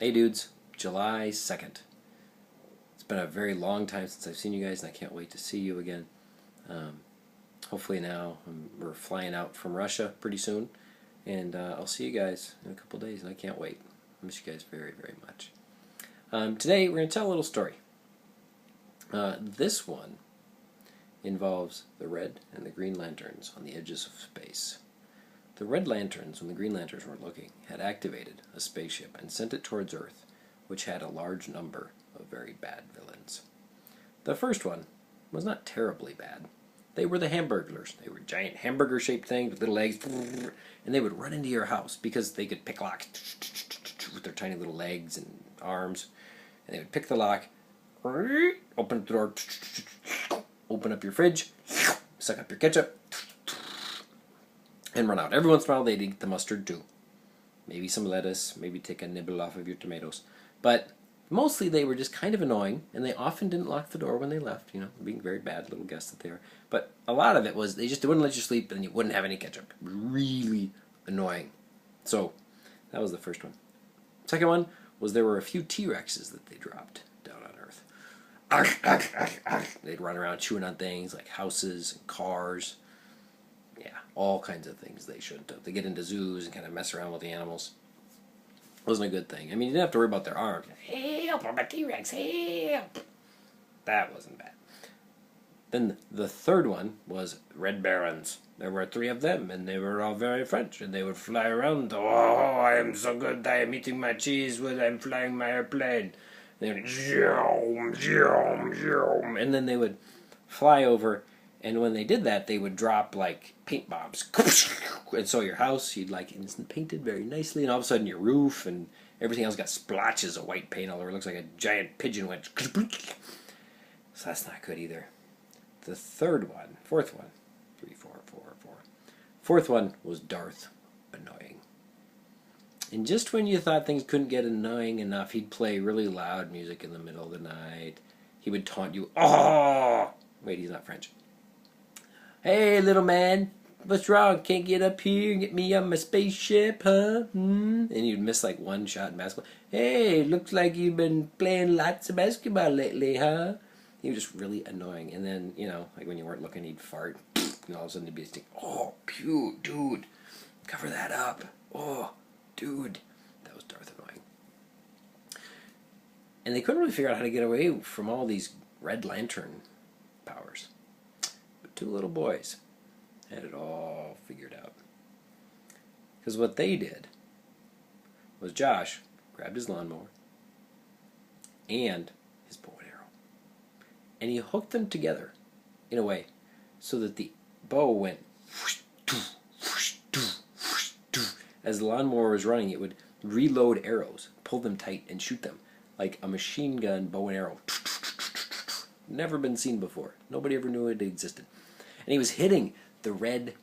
Hey dudes, July 2nd. It's been a very long time since I've seen you guys, and I can't wait to see you again. Hopefully now we're flying out from Russia pretty soon, and I'll see you guys in a couple days, and I can't wait. I miss you guys very, very much. Today we're going to tell a little story. This one involves the red and the green lanterns on the edges of space. The red lanterns, when the green lanterns were looking, had activated a spaceship and sent it towards Earth, which had a large number of very bad villains. The first one was not terribly bad. They were the Hamburglers. They were giant hamburger-shaped things with little legs, and they would run into your house because they could pick locks with their tiny little legs and arms. And they would pick the lock, open the door, open up your fridge, suck up your ketchup, and run out. Every once in a while they'd eat the mustard too. Maybe some lettuce, maybe take a nibble off of your tomatoes. But mostly they were just kind of annoying, and they often didn't lock the door when they left, being very bad little guests that they are. But a lot of it was they wouldn't let you sleep and you wouldn't have any ketchup. Really annoying. So that was the first one. Second one was there were a few T-Rexes that they dropped down on Earth. They'd run around chewing on things like houses and cars. Yeah, all kinds of things they shouldn't have. They get into zoos and kind of mess around with the animals. Wasn't a good thing. I mean, you didn't have to worry about their arms. Help, I'm a T-Rex, help! That wasn't bad. Then the third one was Red Barons. There were 3 of them, and they were all very French, and they would fly around. Oh, I am so good, I am eating my cheese when I'm flying my airplane. And they would zoom, zoom, zoom, and then they would fly over. And when they did that, they would drop, like, paint bombs. And so your house, you'd, like, instant painted very nicely. And all of a sudden, your roof and everything else got splotches of white paint all over. It looks like a giant pigeon went. So that's not good either. The fourth one. 3, 4, 4, 4. Fourth one was Darth Annoying. And just when you thought things couldn't get annoying enough, he'd play really loud music in the middle of the night. He would taunt you. Oh! Wait, he's not French. Hey, little man, what's wrong? Can't get up here and get me on my spaceship, huh? And you'd miss like one shot in basketball. Hey, looks like you've been playing lots of basketball lately, huh? He was just really annoying. And then, like when you weren't looking, he'd fart. And all of a sudden he'd be like, oh, pew, dude, cover that up. Oh, dude. That was Darth Annoying. And they couldn't really figure out how to get away from all these Red Lantern powers. 2 little boys had it all figured out. Because what they did was Josh grabbed his lawnmower and his bow and arrow. And he hooked them together in a way so that the bow went whoosh, doof, whoosh, doof, whoosh, doof. As the lawnmower was running, it would reload arrows, pull them tight, and shoot them like a machine gun bow and arrow. Never been seen before. Nobody ever knew it existed. And he was hitting the Red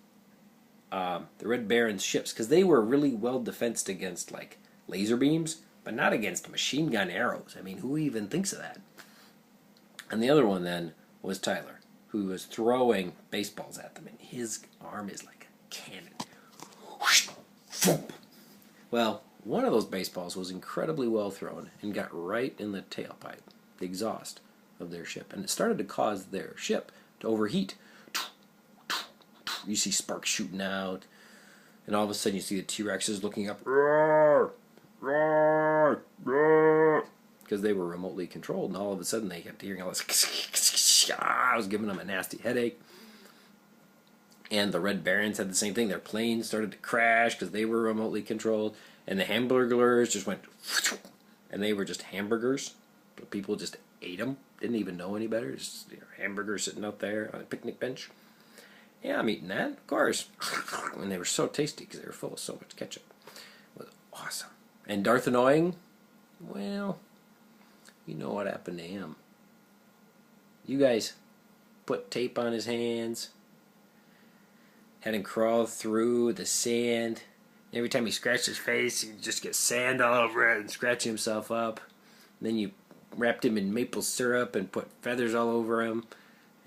Baron's ships because they were really well defensed against like laser beams, but not against machine gun arrows. I mean, who even thinks of that? And the other one then was Tyler, who was throwing baseballs at them, and his arm is like a cannon. Well, one of those baseballs was incredibly well thrown and got right in the tailpipe, the exhaust of their ship, and it started to cause their ship to overheat. You see sparks shooting out, and all of a sudden you see the T-Rexes looking up, roar, roar, roar, because they were remotely controlled, and all of a sudden they kept hearing all this. I was giving them a nasty headache. And the Red Barons had the same thing. Their planes started to crash because they were remotely controlled, and the Hamburglers just went, and they were just hamburgers. But people just ate them, didn't even know any better. Just hamburgers sitting out there on a picnic bench. Yeah, I'm eating that, of course. And they were so tasty because they were full of so much ketchup. It was awesome. And Darth Annoying, well, you know what happened to him. You guys put tape on his hands, had him crawl through the sand. Every time he scratched his face, he'd just get sand all over it and scratch himself up. And then you wrapped him in maple syrup and put feathers all over him.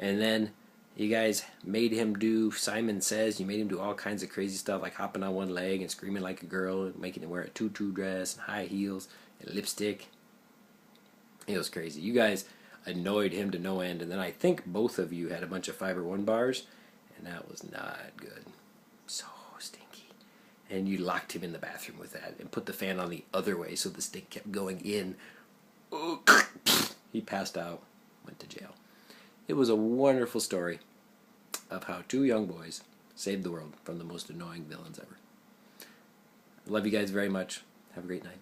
And then You guys made him do Simon Says. You made him do all kinds of crazy stuff, like hopping on one leg and screaming like a girl, and making him wear a tutu dress and high heels and lipstick. It was crazy. You guys annoyed him to no end, and then I think both of you had a bunch of Fiber One bars, and that was not good. So stinky. And you locked him in the bathroom with that and put the fan on the other way so the stink kept going in. He passed out, went to jail. It was a wonderful story of how two young boys saved the world from the most annoying villains ever. I love you guys very much. Have a great night.